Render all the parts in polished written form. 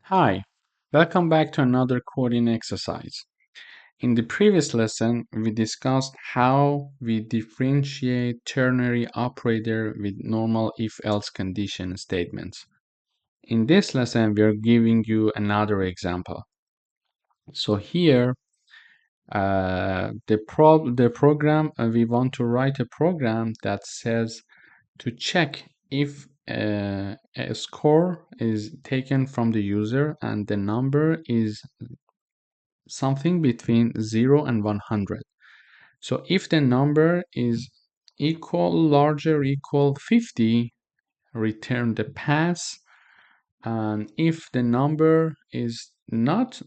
Hi, welcome back to another coding exercise. In the previous lesson, we discussed how we differentiate ternary operator with normal if-else condition statements. In this lesson, we are giving you another example. So here, the program, we want to write a program that says to check if a score is taken from the user and the number is something between 0 and 100. So if the number is larger, equal 50, return the pass. And if the number is not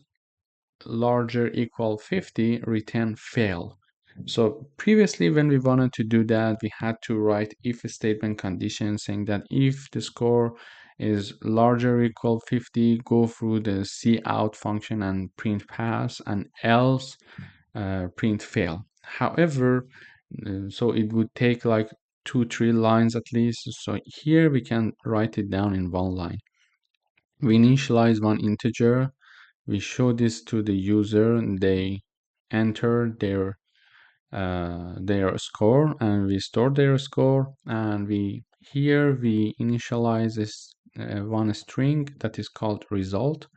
larger, equal 50, return fail. So previously, when we wanted to do that, we had to write if statement condition saying that if the score is larger, equal 50, go through the cout function and print pass, and else print fail. However, so it would take like 2-3 lines at least. So here we can write it down in one line. We initialize one integer. We show this to the user, and they enter their score, and we store their score. And we initialize this one string that is called result,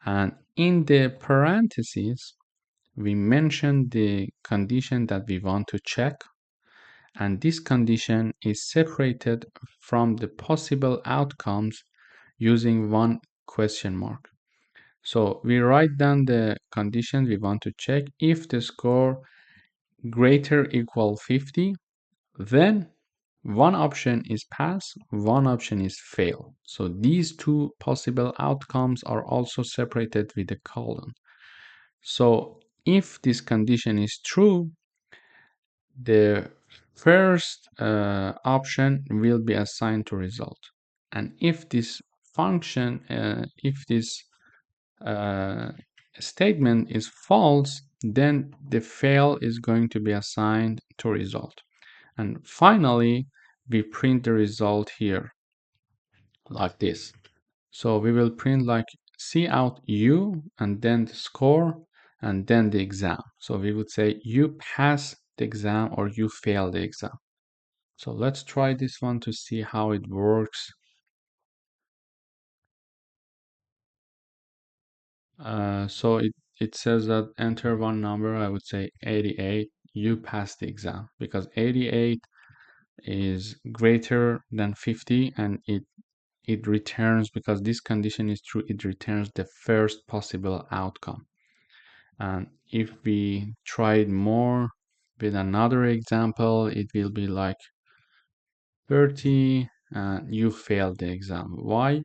and in the parentheses we mention the condition that we want to check, and this condition is separated from the possible outcomes using one question mark. So we write down the condition we want to check. If the score greater equal 50, then one option is pass, one option is fail. So these two possible outcomes are also separated with a colon. So if this condition is true, the first option will be assigned to result. And if this function, if this statement is false, then the fail is going to be assigned to result. And finally, we print the result here like this. So we will print like cout u and then the score and then the exam. So we would say you pass the exam or you fail the exam. So let's try this one to see how it works. So it says that enter one number. I would say 88. You pass the exam because 88 is greater than 50, and it returns, because this condition is true, it returns the first possible outcome. And if we try it more with another example, it will be like 30 and you failed the exam. Why?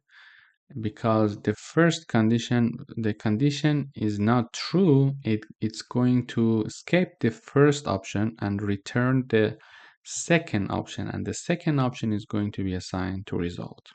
Because the first condition, the condition is not true. It's going to skip the first option and return the second option, and the second option is going to be assigned to result.